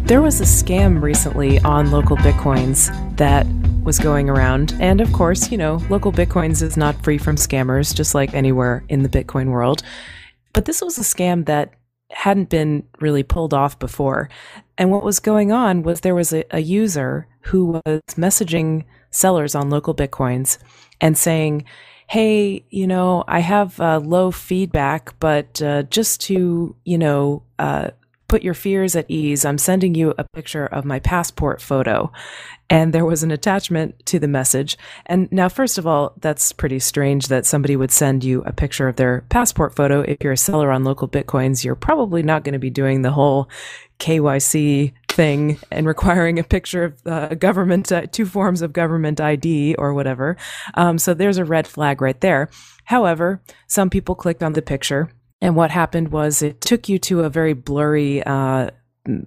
There was a scam recently on local Bitcoins that was going around. And of course, local Bitcoins is not free from scammers, just like anywhere in the Bitcoin world. But this was a scam that hadn't been really pulled off before. And what was going on was there was a user who was messaging sellers on local Bitcoins and saying, hey, I have low feedback, but just to, put your fears at ease, I'm sending you a picture of my passport photo. And there was an attachment to the message. And now, first of all, that's pretty strange that somebody would send you a picture of their passport photo. If you're a seller on local Bitcoins, you're probably not going to be doing the whole KYC thing and requiring a picture of government, two forms of government ID or whatever. So there's a red flag right there. However, some people clicked on the picture. And what happened was it took you to a very blurry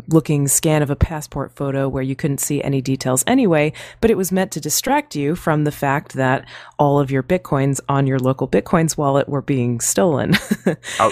looking scan of a passport photo where you couldn't see any details anyway, but it was meant to distract you from the fact that all of your Bitcoins on your local Bitcoins wallet were being stolen.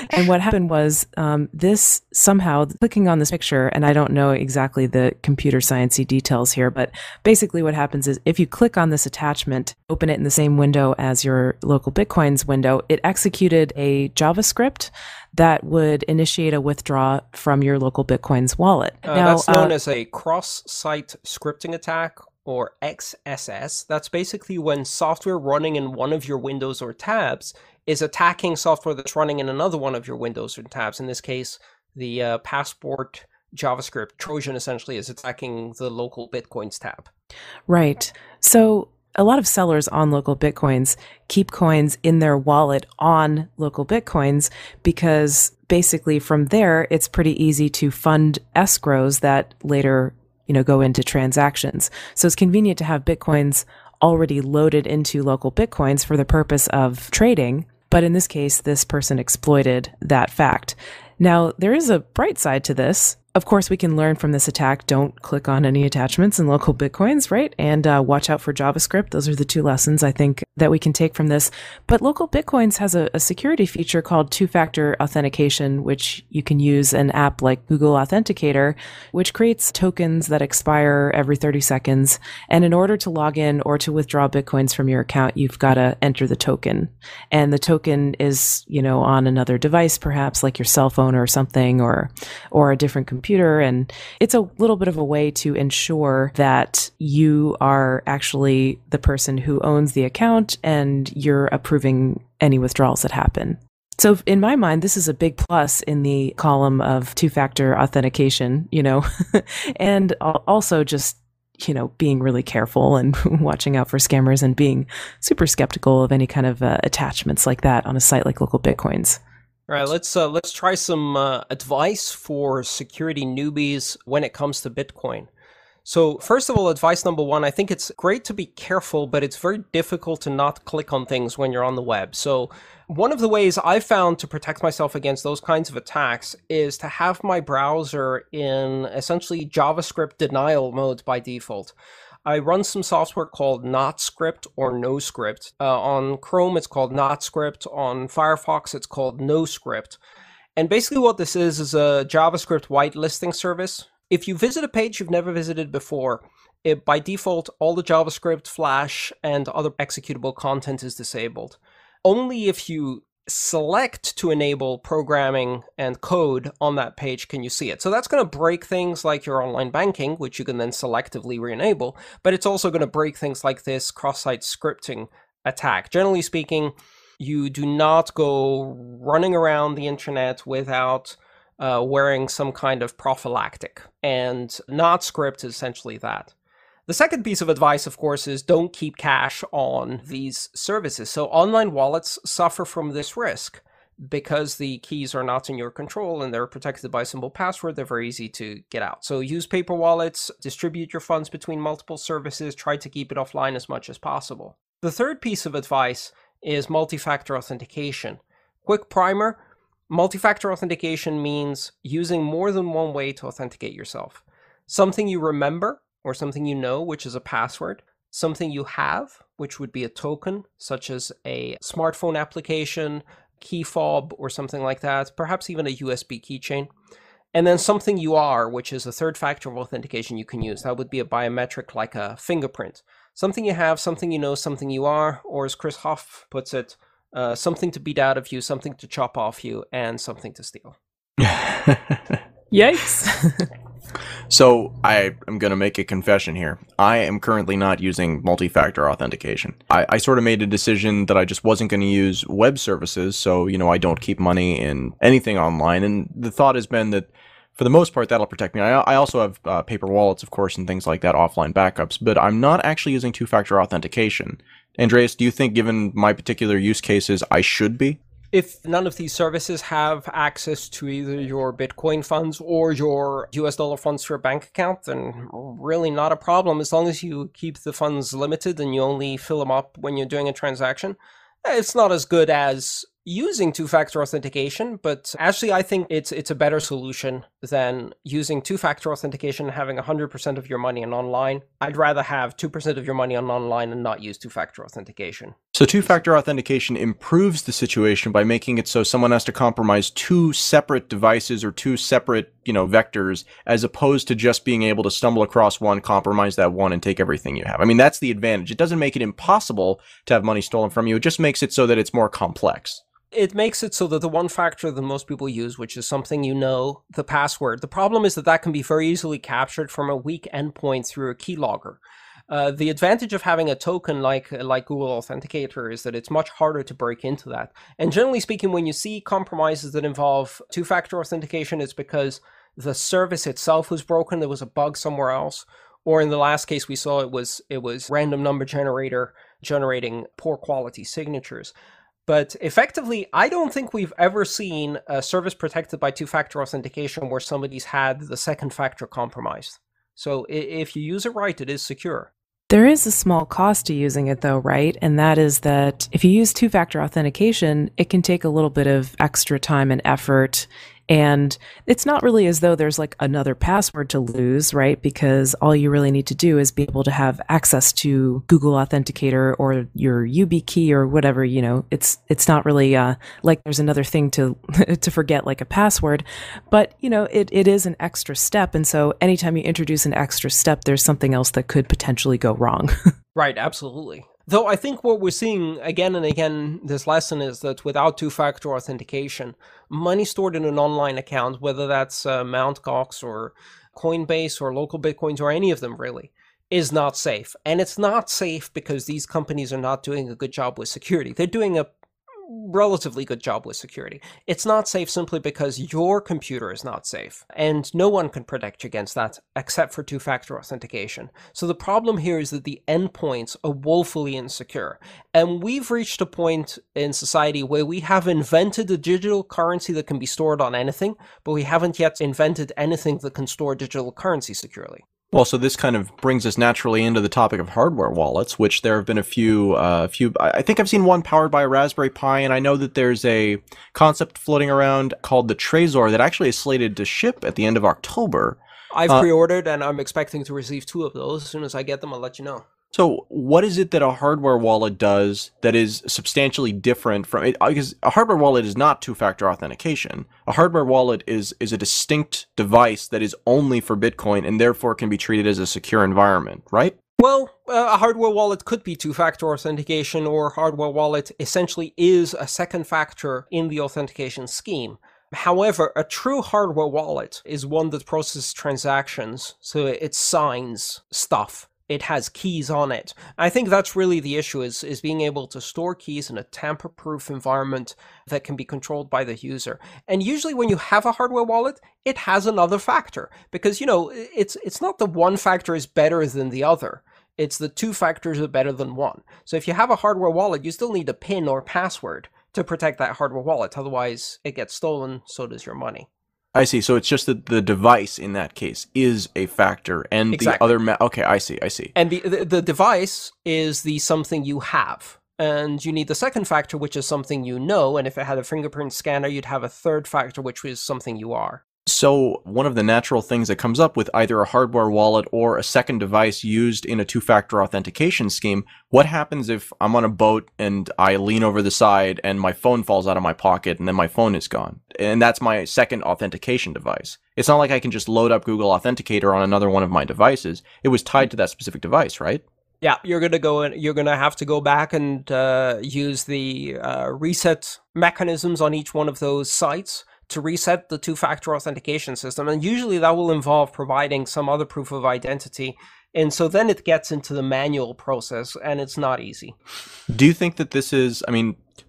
And what happened was this somehow, clicking on this picture, and I don't know exactly the computer sciencey details here, but basically what happens is if you click on this attachment, open it in the same window as your local Bitcoins window, it executed a JavaScript that would initiate a withdraw from your local Bitcoins wallet. That's known as a cross-site scripting attack, or XSS. That's basically when software running in one of your windows or tabs is attacking software that's running in another one of your windows or tabs. In this case, the Passport JavaScript Trojan essentially is attacking the local Bitcoins tab. Right. So a lot of sellers on local Bitcoins keep coins in their wallet on local Bitcoins because basically from there, it's pretty easy to fund escrows that later, go into transactions. So it's convenient to have Bitcoins already loaded into local Bitcoins for the purpose of trading. But in this case, this person exploited that fact. Now, there is a bright side to this. Of course, we can learn from this attack. Don't click on any attachments in local Bitcoins, right? And watch out for JavaScript. Those are the two lessons I think that we can take from this. But local Bitcoins has a security feature called two-factor authentication, which you can use an app like Google Authenticator, which creates tokens that expire every 30 seconds. And in order to log in or to withdraw Bitcoins from your account, you've got to enter the token. And the token is, on another device, perhaps like your cell phone or something, or a different computer. And it's a little bit of a way to ensure that you are actually the person who owns the account and you're approving any withdrawals that happen. So in my mind, this is a big plus in the column of two-factor authentication, and also just, being really careful and watching out for scammers and being super skeptical of any kind of attachments like that on a site like local Bitcoins. All right, let's try some advice for security newbies when it comes to Bitcoin. So first of all, advice number one, I think it's great to be careful, but it's very difficult to not click on things when you're on the web. So one of the ways I've found to protect myself against those kinds of attacks is to have my browser in essentially JavaScript denial mode by default. I run some software called NotScript or NoScript. On Chrome, it's called NotScript. On Firefox, it's called NoScript. And basically what this is a JavaScript whitelisting service. If you visit a page you've never visited before, by default, all the JavaScript, Flash, and other executable content is disabled. Only if you select to enable programming and code on that page can you see it. So that's going to break things like your online banking, which you can then selectively re-enable, but it's also going to break things like this cross-site scripting attack. Generally speaking, you do not go running around the internet without wearing some kind of prophylactic, and NotScript is essentially that. The second piece of advice, of course, is don't keep cash on these services. So online wallets suffer from this risk because the keys are not in your control and they're protected by a simple password. They're very easy to get out. So use paper wallets, distribute your funds between multiple services, try to keep it offline as much as possible. The third piece of advice is multi-factor authentication. Quick primer, multi-factor authentication means using more than one way to authenticate yourself. Something you remember, or something you know, which is a password, something you have, which would be a token, such as a smartphone application, key fob, or something like that, perhaps even a USB keychain, And then something you are, which is a third factor of authentication you can use. That would be a biometric like a fingerprint. Something you have, something you know, something you are, or as Chris Hoff puts it, something to beat out of you, something to chop off you, and something to steal. Yikes. So I am going to make a confession here. I am currently not using multi-factor authentication. I sort of made a decision that I just wasn't going to use web services, so, I don't keep money in anything online. And the thought has been that, for the most part, that'll protect me. I also have paper wallets, of course, and things like that, offline backups, but I'm not actually using two-factor authentication. Andreas, do you think, given my particular use cases, I should be? If none of these services have access to either your Bitcoin funds or your US dollar funds to your bank account, then really not a problem as long as you keep the funds limited and you only fill them up when you're doing a transaction. It's not as good as using two-factor authentication, but actually I think it's a better solution than using two-factor authentication and having 100% of your money in online. I'd rather have 2% of your money on online and not use two-factor authentication. So two-factor authentication improves the situation by making it so someone has to compromise two separate devices or two separate, vectors, as opposed to just being able to stumble across one, compromise that one, and take everything you have. I mean, that's the advantage. It doesn't make it impossible to have money stolen from you. It just makes it so that it's more complex. It makes it so that the one factor that most people use, which is something you know, the password, the problem is that can be very easily captured from a weak endpoint through a keylogger. The advantage of having a token like Google Authenticator is that it's much harder to break into that. And generally speaking, when you see compromises that involve two-factor authentication, it's because the service itself was broken, there was a bug somewhere else, or in the last case we saw it was random number generator generating poor quality signatures. But effectively, I don't think we've ever seen a service protected by two-factor authentication where somebody's had the second factor compromised. So if you use it right, it is secure. There is a small cost to using it though, right? And that is that if you use two-factor authentication, it can take a little bit of extra time and effort. And it's not really as though there's like another password to lose, right? Because all you really need to do is be able to have access to Google Authenticator or your YubiKey or whatever, it's not really like there's another thing to to forget like a password, but it is an extra step. And so anytime you introduce an extra step, there's something else that could potentially go wrong. Right, absolutely. Though I think what we're seeing again and again this lesson is that without two-factor authentication, money stored in an online account, whether that's Mt. Gox or Coinbase or local Bitcoins or any of them really, is not safe. And it's not safe because these companies are not doing a good job with security. They're doing a relatively good job with security. It's not safe simply because your computer is not safe, and no one can protect you against that except for two-factor authentication. So the problem here is that the endpoints are woefully insecure, and we've reached a point in society where we have invented a digital currency that can be stored on anything, but we haven't yet invented anything that can store digital currency securely. Well, so this kind of brings us naturally into the topic of hardware wallets, which there have been a few, I think I've seen one powered by a Raspberry Pi, and I know that there's a concept floating around called the Trezor that actually is slated to ship at the end of October. I've pre-ordered, and I'm expecting to receive 2 of those. As soon as I get them, I'll let you know. So what is it that a hardware wallet does that is substantially different from it? Because a hardware wallet is not two-factor authentication. A hardware wallet is a distinct device that is only for Bitcoin and therefore can be treated as a secure environment, right? Well, a hardware wallet could be two-factor authentication, or a hardware wallet essentially is a second factor in the authentication scheme. However, a true hardware wallet is one that processes transactions, so it signs stuff. It has keys on it. I think that's really the issue, is being able to store keys in a tamper-proof environment that can be controlled by the user. And usually when you have a hardware wallet, it has another factor, because, it's not the one factor is better than the other. It's the 2 factors are better than one. So if you have a hardware wallet, you still need a PIN or password to protect that hardware wallet. Otherwise, it gets stolen, so does your money. I see. So it's just that the device in that case is a factor, and exactly. The other... Okay, I see. And the device is the something you have. And you need the second factor, which is something you know, and if it had a fingerprint scanner, you'd have a third factor, which is something you are. So one of the natural things that comes up with either a hardware wallet or a second device used in a two-factor authentication scheme, what happens if I'm on a boat and I lean over the side and my phone falls out of my pocket and then my phone is gone? And that's my second authentication device. It's not like I can just load up Google Authenticator on another one of my devices. It was tied to that specific device, right? Yeah, you're gonna have to go back and use the reset mechanisms on each one of those sites to reset the two-factor authentication system. And usually that will involve providing some other proof of identity. And so then it gets into the manual process, and it's not easy. Do you think that this is,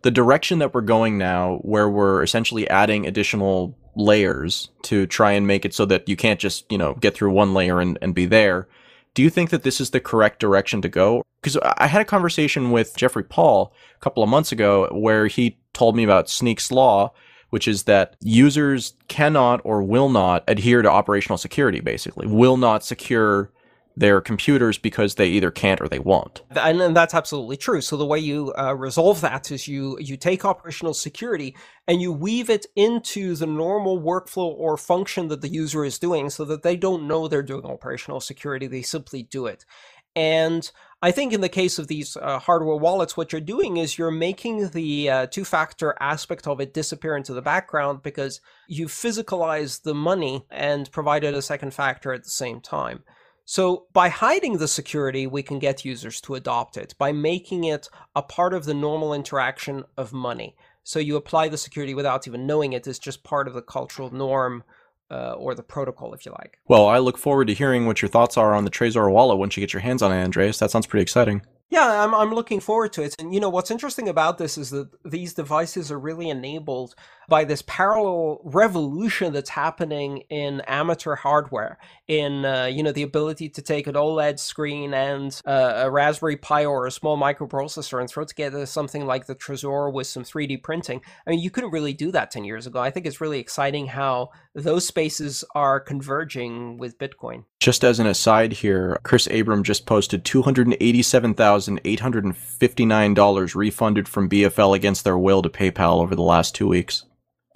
the direction that we're going now, where we're essentially adding additional layers to try and make it so that you can't just, get through one layer and be there. Do you think that this is the correct direction to go? Because I had a conversation with Jeffrey Paul a couple of months ago where he told me about Sneak's Law, which is that users cannot or will not adhere to operational security, basically, will not secure their computers because they either can't or they won't. And that's absolutely true. So the way you resolve that is you take operational security and you weave it into the normal workflow or function that the user is doing so that they don't know they're doing operational security. They simply do it. And I think in the case of these hardware wallets, what you're doing is you're making the two-factor aspect of it disappear into the background because you physicalized the money and provided a second factor at the same time. So by hiding the security, we can get users to adopt it by making it a part of the normal interaction of money. So you apply the security without even knowing it. It's just part of the cultural norm or the protocol, if you like. Well, I look forward to hearing what your thoughts are on the Trezor wallet once you get your hands on it, Andreas. That sounds pretty exciting. Yeah, I'm looking forward to it. And what's interesting about this is that these devices are really enabled by this parallel revolution that's happening in amateur hardware, in the ability to take an OLED screen and a Raspberry Pi or a small microprocessor and throw together something like the Trezor with some 3D printing. I mean, you couldn't really do that 10 years ago. I think it's really exciting how those spaces are converging with Bitcoin. Just as an aside here, Chris Abram just posted $287,859 refunded from BFL against their will to PayPal over the last 2 weeks.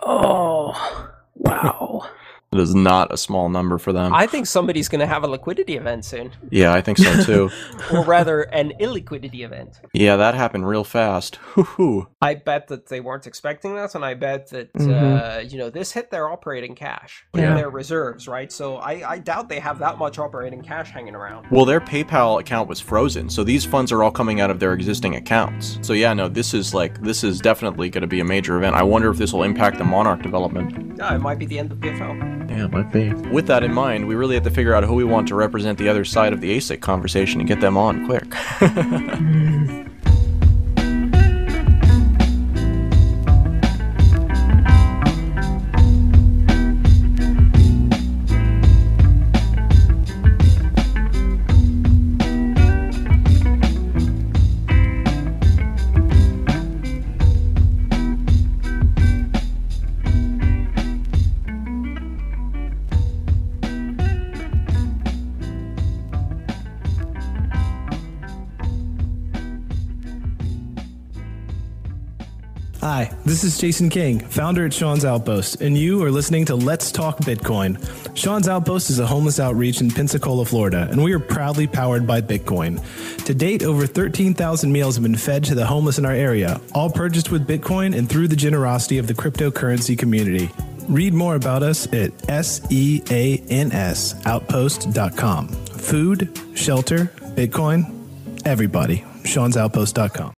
Oh, wow. It is not a small number for them. I think somebody's going to have a liquidity event soon. Yeah, I think so too. Or rather, an illiquidity event. Yeah, that happened real fast. Hoo-hoo. I bet that they weren't expecting that, and I bet that, this hit their operating cash, their reserves, right? So I doubt they have that much operating cash hanging around. Well, their PayPal account was frozen, so these funds are all coming out of their existing accounts. So yeah, no, this is definitely going to be a major event. I wonder if this will impact the Monarch development. Yeah, it might be the end of BFL. Yeah, it might be. With that in mind, we really have to figure out who we want to represent the other side of the ASIC conversation and get them on quick. Hi, this is Jason King, founder at Sean's Outpost, and you are listening to Let's Talk Bitcoin. Sean's Outpost is a homeless outreach in Pensacola, Florida, and we are proudly powered by Bitcoin. To date, over 13,000 meals have been fed to the homeless in our area, all purchased with Bitcoin and through the generosity of the cryptocurrency community. Read more about us at seansoutpost.com. Food, shelter, Bitcoin, everybody. Sean'sOutpost.com.